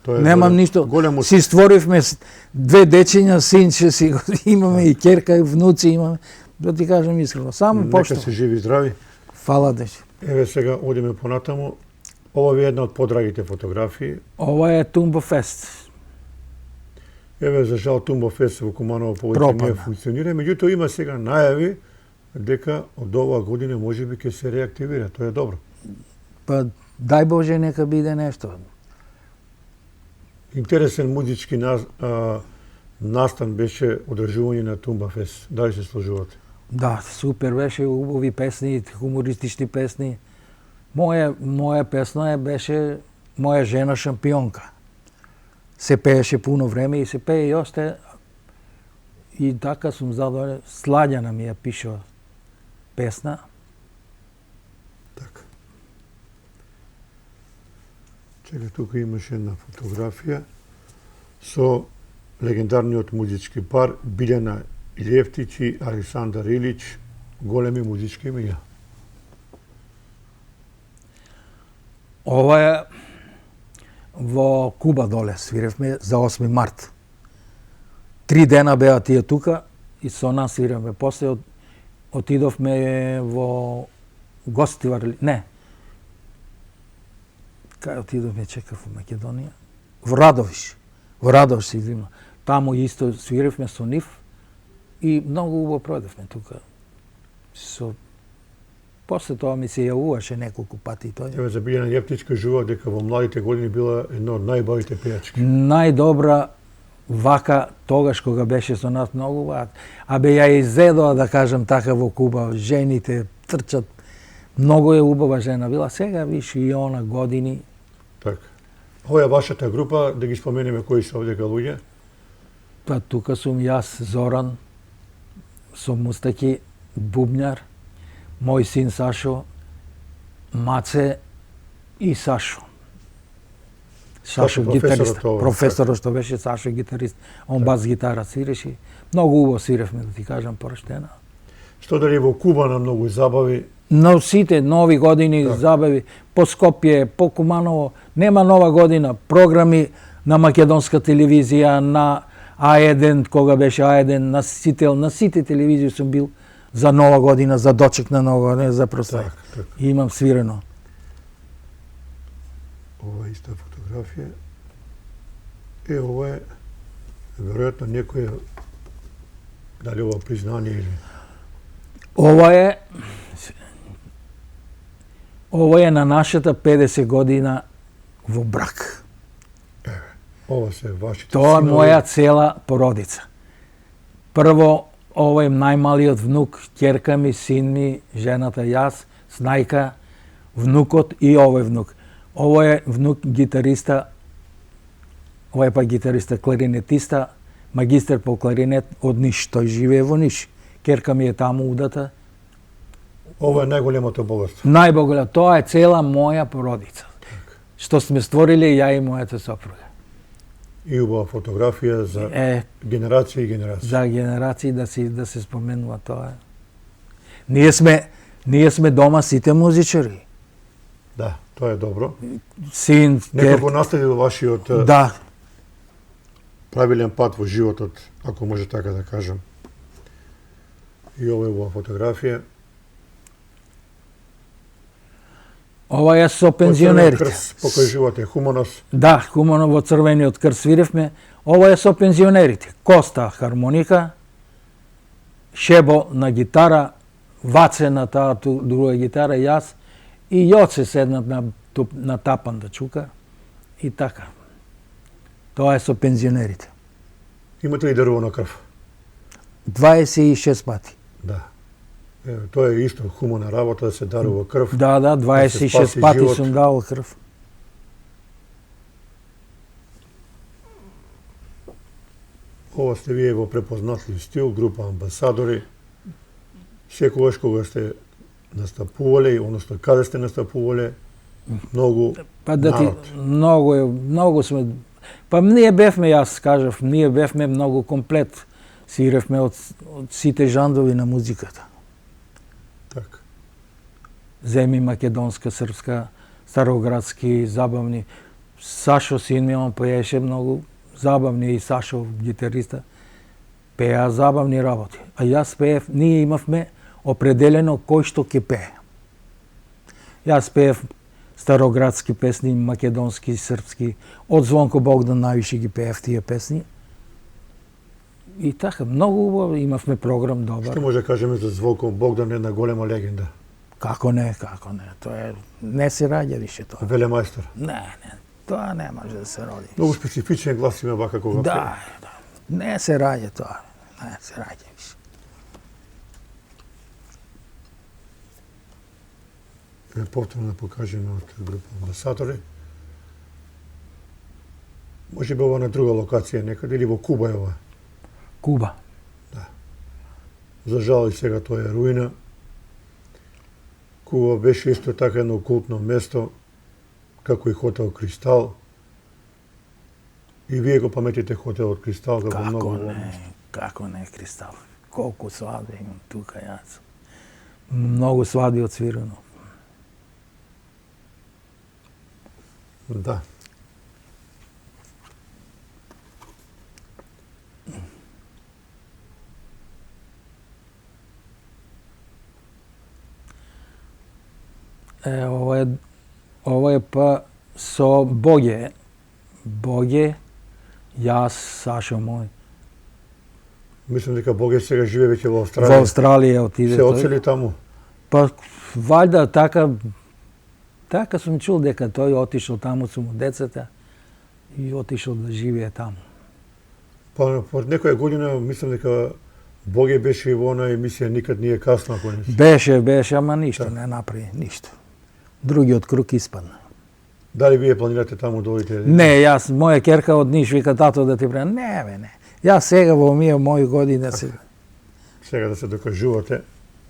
Тоа е Немам голем- ништо. голем Си створивме две дечиња, синче си го имаме и керка и внуци имаме. Да ти кажам искрено, само Нека почто. се живи и здрави. Фала дече. Еве сега одиме понатаму. Ова ви е една од подрагите фотографии. Ова е Тумбо Фест. Еве, за жал, Тумбо Фест во Куманово повеќе Пропадна. не функционира, меѓутоа има сега најави дека од оваа година можеби ќе се реактивира. Тоа е добро. Па дај Боже нека биде нешто. Интересен музички настан беше одржување на Тумба Фест. Дали се сложувате? Да, супер беше, убави песни, хумористични песни. Моја песна беше Моја жена шампионка. Се пееше пуно време и се пее и осте. И така сум задоволен. Сладјана ми ја пишува песна. Така. Чека, тука имаше една фотографија со легендарниот музички пар Билјана Илјевтич и Александар Илич, големи музички имиња. Ова е во Куба доле свиревме за 8 март. 3 дена беа тие тука и со нас свиревме. После отидовме во Гостивар, не. Кај отидовме, чекав во Македонија? Во Радовиш. Во Радовиш се изимна. Таму исто свиревме со нив и многу убаво продавме тука. После тоа ми се јавуваше неколку пати тој. Еве, за Билјана Илјевтич кажува дека во младите години била една од најбавите пејачки. Најдобра вака тогаш кога беше со нас многу вак. Абе ја изедоа да кажам така во Куба, жените трчат. Многу е убава жена била. Сега виш и она години. Така. Ова е вашата група, да ги споменеме кои се овде луѓе. Па тука сум јас, Зоран, со Мустаки, бубњар, мој син Сашо, Маце и Сашо. Сашо гитарист. Професорот што беше Сашо гитарист. Он бас гитара свиреше. Многу убаво свиревме, да ти кажам, пораштена. Што дали во Куба на многу забави. Но сите нови години забави по Скопје, по Куманово, нема нова година, програми на македонска телевизија, на А1, кога беше А1, на сите телевизии сум бил за нова година, за дочек на нова година, за прослав. И имам свирено. Ова е иста фотографија. Ова е веројатно некој, дали ова признание или... Ова е на нашата 50 година во брак. Ова се вашите Тоа е синови. моја цела породица. Прво, ова е најмалиот внук, ќерка ми, син ми, жената јас, снајка, внукот и овој внук. Ова е внук гитариста, ова е па гитариста кларинетиста, магистар по кларинет од Ниш, тој живее во Ниш. Ќерка ми е таму удата. Ова е најголемото богатство. Најбоголема, тоа е цела моја породица. Што сме створиле ја и мојата сопруга. И убава фотографија за генерација и генерација. За генерации да се споменува тоа. Ние сме дома сите музичари. Да, тоа е добро. Син, Некој го наследи вашиот правилен пат во животот, ако може така да кажам. И ова е убава фотографија. Ова е со пензионерите. Покажувате Хуманос. Да, Хуманов во црвениот крст свиревме. Ова е со пензионерите. Коста хармоника, Шебо на гитара, Ваце на таа друга гитара, јас и Јоце седнат на тапан да чука и така. Тоа е со пензионерите. Имате ли дарувана крв? 26 пати. Да. Тоа е исто хумана работа да се дарува крв. Да, 26 пати живот. сум дал крв. Ова сте вие во препознатлив стил, група амбасадори. Секогаш кога сте настапувале, односно каде сте настапувале, многу народ. Многу сме. Па ние бевме, јас кажав, ние бевме многу комплет. Свиревме од сите жанрови на музиката. Така. Земи македонска, српска, староградски, забавни. Сашо, син ми, он пееше многу забавни, и Сашо, гитариста, пеа забавни работи. А јас пеев, ние имавме определено кој што ќе пее. Јас пеев староградски песни, македонски, српски, од Звонко Богдан највише ги пеев тие песни. И така, многу убаво, имавме програм добар. Што може да кажеме за Звонко Богдан, една голема легенда? Како не. Тоа не се раѓа више тоа. Велемајстор. Не, тоа не може да се роди. Многу специфичен глас има вака кога пее. Да. Не се раѓа тоа. Не се раѓа више. Повторно да покажеме од група Амбасадори. Може би ова на друга локација некаде или во Куба е ова. Куба. Да. За жал и сега тоа е руина. Куба беше исто така едно култно место, како и хотел Кристал. И вие го паметите хотелот Кристал како многу Како не Кристал. Колку свадби имам тука јас. Многу свадби отсвирено. Да. Ова е па со Боге. Боге, јас, Сашо мој. Мислам дека Боге сега живее веќе во Австралија. Во Австралија отиде. Се оцели таму? Па, вајда така сум чул дека тој отишол таму со му децата и отишол да живее таму. Па, под некоја година, мислам дека Боге беше и во она емисија Никад nije kasno, ако не се. Беше, ама ништо не направи, ништо. Другиот круг испадна. Дали вие планирате таму да одите? Не, јас, моја керка од Ниш вика, тато да ти прем. Не. Јас сега во мои години се... Сега да се докажувате,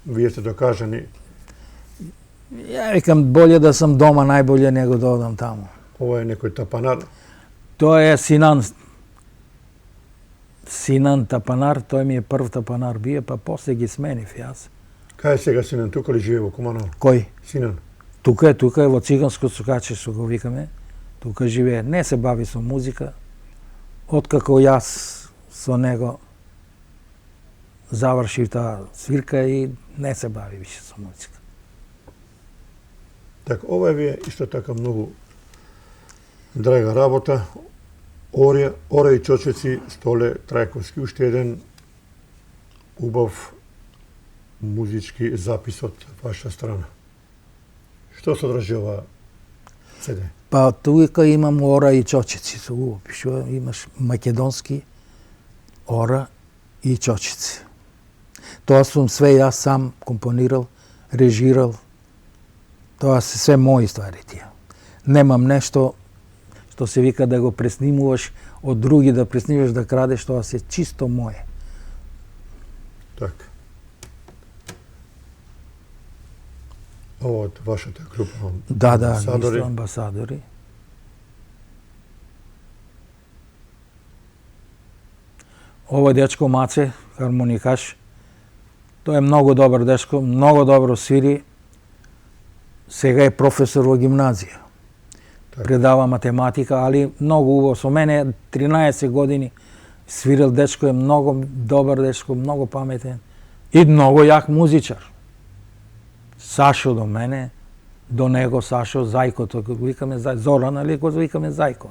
вие сте докажани. Ја викам, боле да сам дома, најболе него да одам таму. Ова е некој тапанар. Тоа е Синан тапанар, тој ми е прв тапанар бие, па после ги сменив јас. Кај е сега Синан, тука ли живее во Куманово? Кој? Синан. Тука е во циганско сукаче, што го викаме. Тука живее. Не се бави со музика. Откако јас со него завршив таа свирка и не се бави више со музика. Така, ова ви е исто така многу драга работа. Ора и чочеци, Столе Трајковски, уште еден убав музички запис од ваша страна. Што содржи ова CD? Па тука имам Ора и чочеци, се убаво пишува, имаш македонски Ора и чочеци. Тоа сум све јас сам компонирал, режирал. Тоа се све мои ствари тие. Немам нешто што се вика да го преснимуваш од други, да преснимуваш, да крадеш, тоа се чисто мое. Така. Ова од вашата група Амбасадори. Амбасадори. Ова дечко Маце, хармоникаш, тој е многу добар дечко, многу добро свири. Сега е професор во гимназија. Предава математика, али многу убаво. Со мене 13 години свирил дечко, е многу добар дечко, многу паметен и многу јак музичар. Сашо до мене, до него Сашо, Зајко, го викаме Зоран, али го викаме Зајко.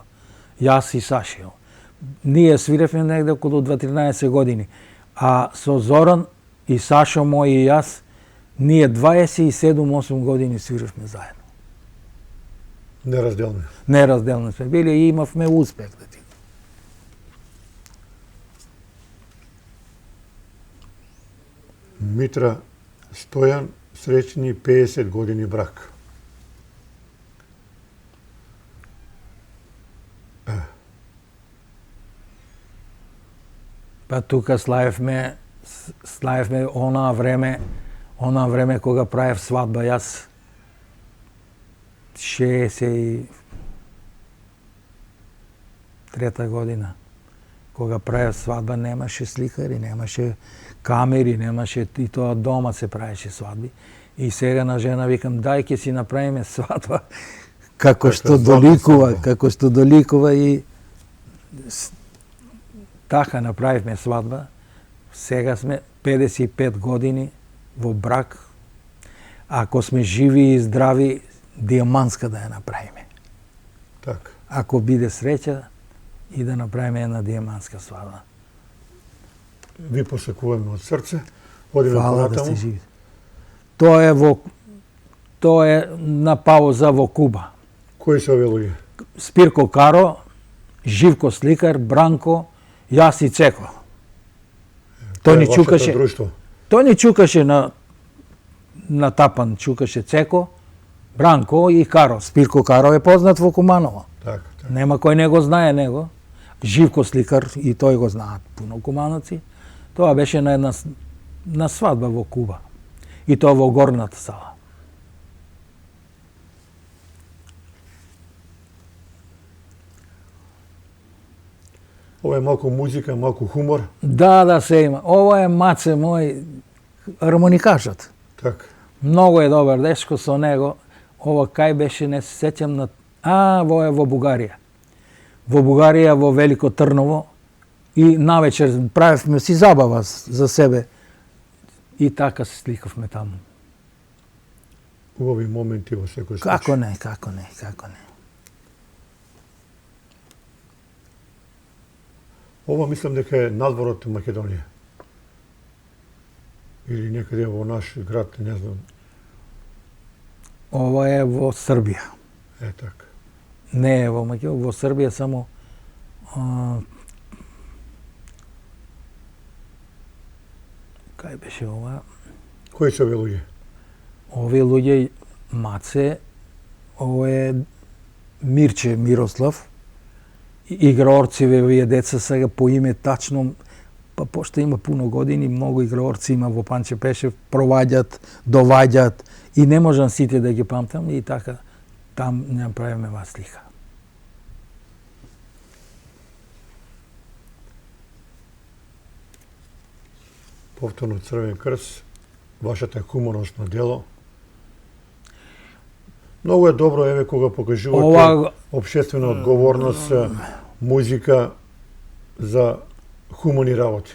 Јас и Сашио. Ние свиревме негде околу 13 години, а со Зоран и Сашо мој и јас, ние 27-8 години свиревме заедно. Неразделни сме били и имавме успех да ти. Митра Стојан, среќни 50 години брак. Па тука славевме онаа време кога правев свадба јас 63 година. Кога правев свадба немаше сликари, немаше камери, немаше и тоа дома се правеше свадби. И сега на жена викам, дај ќе си направиме свадба како што доликува и така направивме свадба. Сега сме 55 години во брак. Ако сме живи и здрави, диамантска да ја направиме. Така. Ако биде среќа и да направиме една диамантска свадба. Ви посакуваме од срце. Одиме Фала да понатаму. сте живи. Тоа е на пауза во Куба. Кои се овие луѓе? Спирко Каро, Живко Сликар, Бранко, јас и Цеко. Тој ни чукаше. Друштво. Тој ни чукаше на тапан, чукаше Цеко, Бранко и Каро. Спирко Каро е познат во Куманово. Така. Нема кој не го знае него. Живко Сликар и тој го знаат пуно кумановци. Тоа беше на една на свадба во Куба. И тоа во горната сала. Ова е малку музика, малку хумор. Да, се има. Ова е Маце мој хармоникажот. Така. Многу е добар дечко со него. Ова кај беше, не се сеќам на... во Бугарија. Во Бугарија, во Велико Трново. И навечер правевме си забава за себе. И така се сликавме таму. Убави моменти во секој случај. Како не. Ова мислам дека е надвор од Македонија. Или некаде во наш град, не знам. Ова е во Србија. Е така. Не е во Македонија, во Србија само кај беше ова? Кои се овие луѓе? Овие луѓе Маце, ова е Мирче Мирослав, играорци овие деца сега по име тачно, па пошто има пуно години, многу играорци има во Панче Пешев, проваѓат, доваѓат и не можам сите да ги памтам и така там не правиме ва слика. Повторно Црвен крст, вашата хуморносно дело. Многу е добро, еве, кога покажувате општествена одговорност, музика за хумани работи.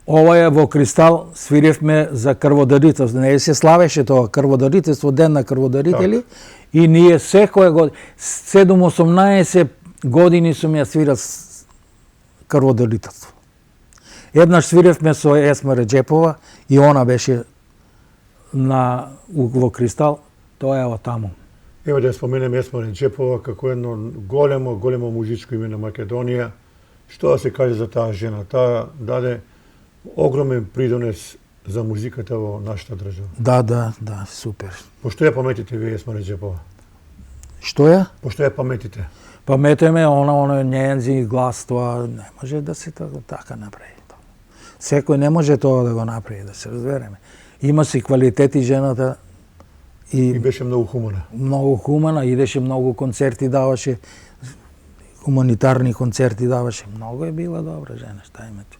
Ова е во Кристал, свиревме за крводарителство. Не се славеше тоа крводарителство, ден на крводарители, и ние секоја година, 7-18 години сум ја свирал крводарителство. Еднаш свиревме со Есма Реджепова и она беше во Кристал, тоа е од таму. Ево да споменем Есма Реджепова како едно големо музичко име на Македонија. Што да се каже за таа жена? Таа даде огромен придонес за музиката во нашата држава. Да, супер. Пошто ја паметите вие Есма Реджепова? Што ја? Пошто ја паметите? Паметеме она нејанзи глас, тоа не може да се така направи. Секој не може тоа да го направи, да се разбереме. Има си квалитети жената и беше многу хумана. Многу хумана, идеше многу концерти даваше, хуманитарни концерти даваше. Многу е била добра жена, шта имате.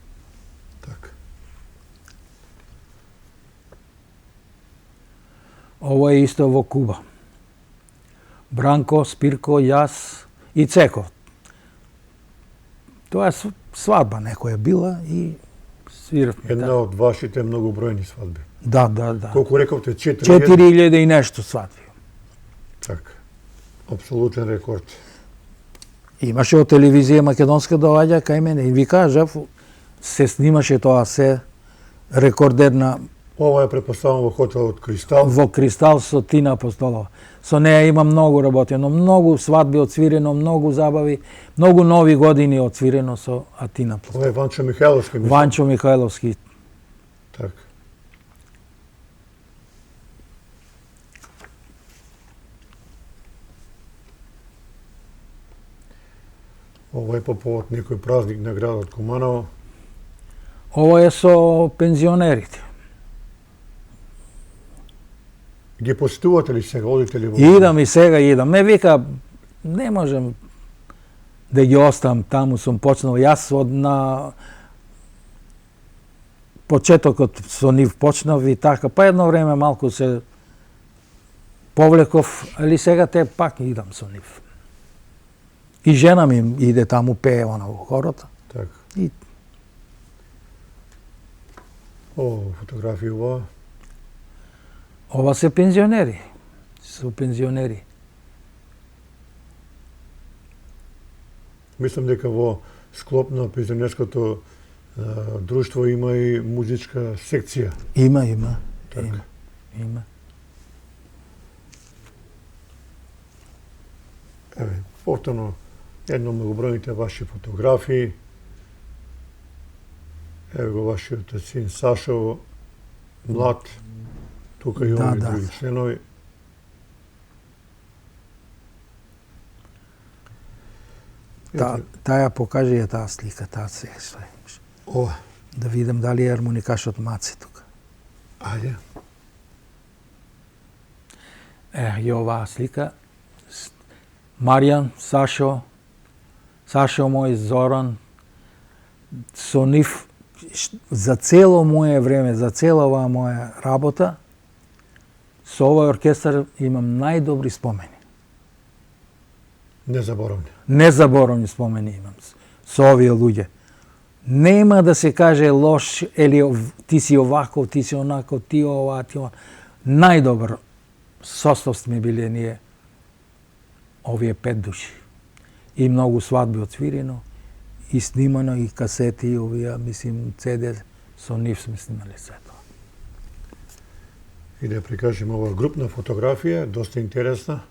Така. Ова е исто во Куба. Бранко, Спирко, јас и Цеко. Тоа е свадба некоја била и свиравме. Една од вашите многобројни свадби. Да. Колку рековте? 4000 и нешто свадби. Така. Апсолутен рекорд. Имаше од телевизија македонска доаѓа кај мене и ви кажав, се снимаше тоа се рекордер на... Ова е препоставено во хотелот Кристал. Во Кристал со Тина Апостолова. Со неја има многу работено, многу свадби отсвирено, многу забави, многу нови години отсвирено со Атина Апостолова. Ова е Ванчо Михајловски. Ванчо Михајловски. Така. Ова е по повод некој празник на градот Куманово. Ова е со пензионерите. Ги посетувате ли сега, одите ли во... Идам и сега идам. Ме вика, не можем да ги оставам таму, сум почнал. Јас на почетокот со нив почнав и така. Па едно време малку се повлеков, али сега те пак идам со нив. И жена ми иде таму, пее она во хорото. Така. И Фотографија ова. ова се пензионери. Се пензионери. Мислам дека во склоп на пензионерското друштво има и музичка секција. Има. Така. Има. Еве, повторно едно многобројните ваши фотографии. Еве го вашиот син Сашо, млад, тука и овие други членови. Таја покажи ја таа слика, таа се што е. Ова. Да видам дали е армоникашот Маци тука. Ајде. И оваа слика. Маријан, Сашо мој, Зоран, со нив за цело моје време, за цела оваа моја работа, со овој оркестар имам најдобри спомени. Незаборовни спомени имам со овие луѓе. Нема да се каже лош, или ти си оваков, ти си онаков, ти ова, ти ова. Најдобар состав сме биле ние, овие 5 души. И многу свадби отсвирено, и снимано, и касети, и овие, мислим, CD, со нив сме снимали се тоа. И да прикажем ова групна фотографија, доста интересна.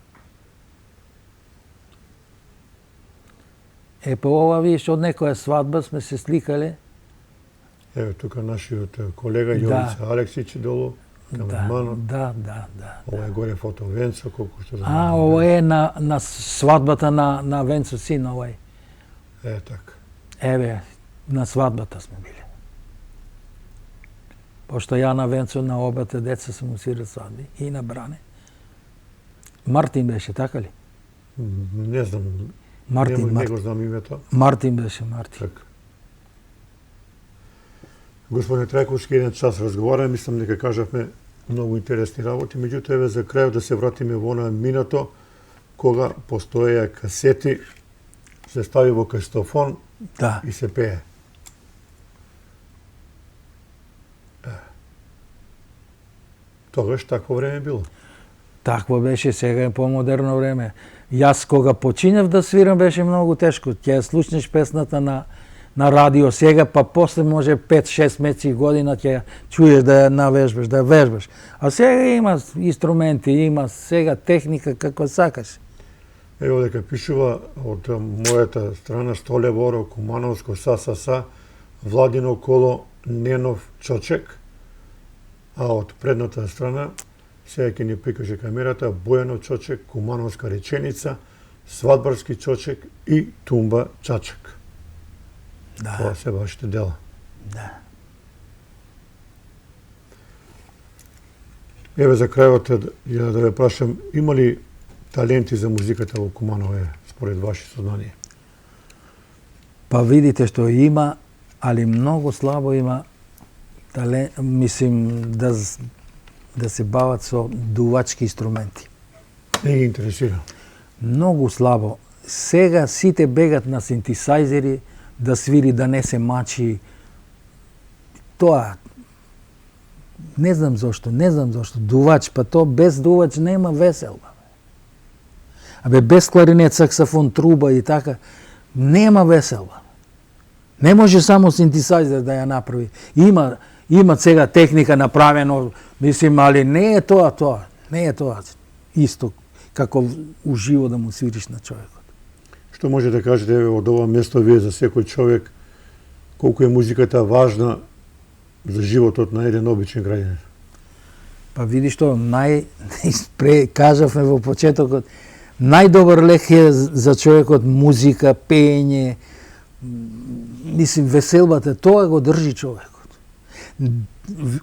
Па ова видиш, од некоја свадба сме се сликале. Еве тука нашиот колега Јовица Алексиќ долу, камерманот. Да. Ова е горе фото Венцо, колку што знам. Ова е на свадбата на Венцо син, овај. Така. Еве, на свадбата сме биле. Пошто ја на Венцо, на обете деца сум усирал свадби, и на Бране. Мартин беше, така ли? Не знам. Не го знам името. Мартин беше, Мартин. Така. Господине Трајковски, еден час разговараме, мислам дека кажавме многу интересни работи, меѓутоа еве за крајот да се вратиме во она минато кога постоеја касети, се стави во кастофон и се пее. Тогаш такво време било. Такво беше, сега е помодерно време. Јас кога починав да свирам беше многу тешко. Ќе слушнеш песната на радио сега, па после може 5-6 месеци година ќе чуеш да ја навежбаш, да ја вежбаш. А сега има инструменти, има сега техника како сакаш. Ево дека пишува од мојата страна Столе Воро, Кумановско, ССС, Владино Коло, Ненов Чочек, а од предната страна сега ќе ни прикаже камерата Бојанов Чочек, Кумановска реченица, Свадбарски Чочек и Тумба Чачек. Да. Тоа се вашите дела. Да. Еве за крајот ја да ве прашам, има ли таленти за музиката во Куманово според ваше сознание? Па видите што има, али многу слабо има талент, мислим да се бават со дувачки инструменти. Не ги интересира. Многу слабо. Сега сите бегат на синтесајзери, да свири, да не се мачи. Тоа не знам зошто. Дувач, па то без дувач нема веселба. Без кларинет, саксофон, труба и така, нема веселба. Не може само синтесајзер да ја направи. Има сега техника направено, мислим, али не е тоа. Не е тоа исто како уживо да му свириш на човекот. Што може да кажете од ова место вие за секој човек, колку е музиката важна за животот на еден обичен граѓанин? Па види што, кажавме во почетокот, најдобар лек е за човекот музика, пење, мислим, веселбата, тоа го држи човекот.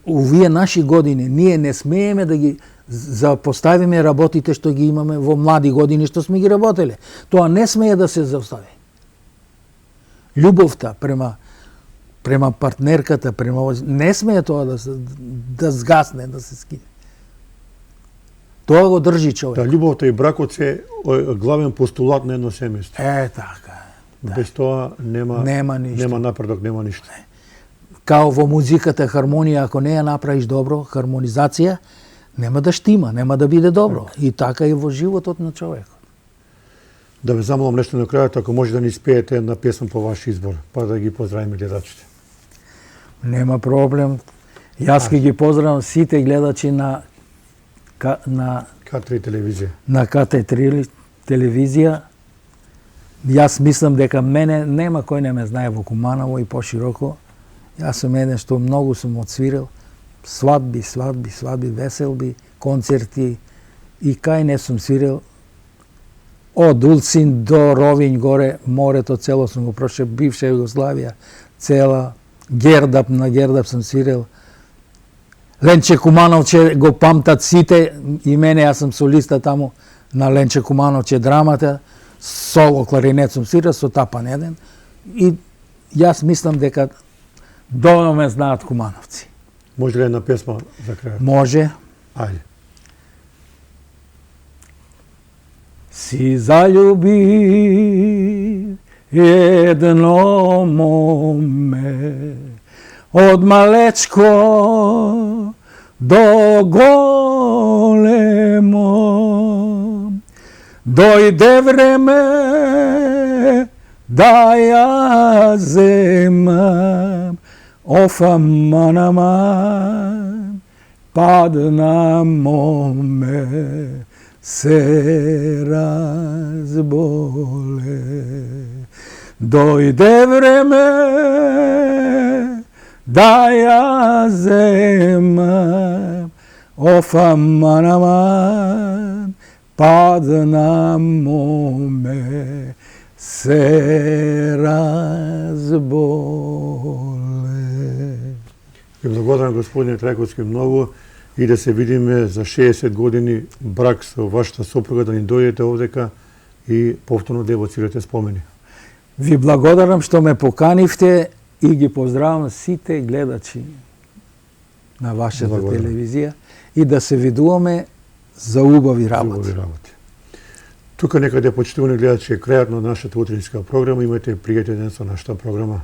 Овие наши години, ние не смееме да ги запоставиме работите што ги имаме во млади години, што сме ги работеле. Тоа не смее да се заустави. Љубовта према партнерката, не смее тоа да згасне, да се скине. Тоа го држи човек. Да, љубовта и бракот се главен постулат на едно семејство. Така. Без тоа нема ништо. Нема напредок, нема ништо. Као во музиката хармонија, ако не ја направиш добро, хармонизација, нема да штима, нема да биде добро. И така и во животот на човекот. Да ве замолам нешто на крајот, ако може да ни спеете една песна по ваш избор, па да ги поздравиме гледачите. Нема проблем. Јас ќе ги поздравам сите гледачи на К3 телевизија. На К3 телевизија. Јас мислам дека мене нема кој не ме знае во Куманово и пошироко. Јас сум еден што многу сум отсвирил. Свадби, веселби, концерти и кај не сум свирил. Од Улцин до Ровињ горе, морето цело сум го прошел, бивша Југославија, цела, Гердап на Гердап сум свирил. Ленче Кумановче го памтат сите, и мене, јас сум солиста таму на Ленче Кумановче драмата, соло кларинет сум свирил со Тапан еден, и јас мислам дека доволно ме знаат кумановци. Може ли една песма за крај? Може. Ајде. Си заљуби едно моме од малечко до големо. Дојде време да ја земам, аман аман, падна моме, се разболе. Дојде време да ја земам, аман аман, падна моме, се разболе. Ви благодарам, господине Трајковски, многу, и да се видиме за 60 години брак со вашата сопруга, да ни дојдете овдека и повторно да евоцирате спомени. Ви благодарам што ме поканивте и ги поздравам сите гледачи на вашата телевизија и да се видуваме за убави работи. Тука некаде, почитувани гледачи, е крајот на нашата утринска програма. Имате пријатен ден со нашата програма.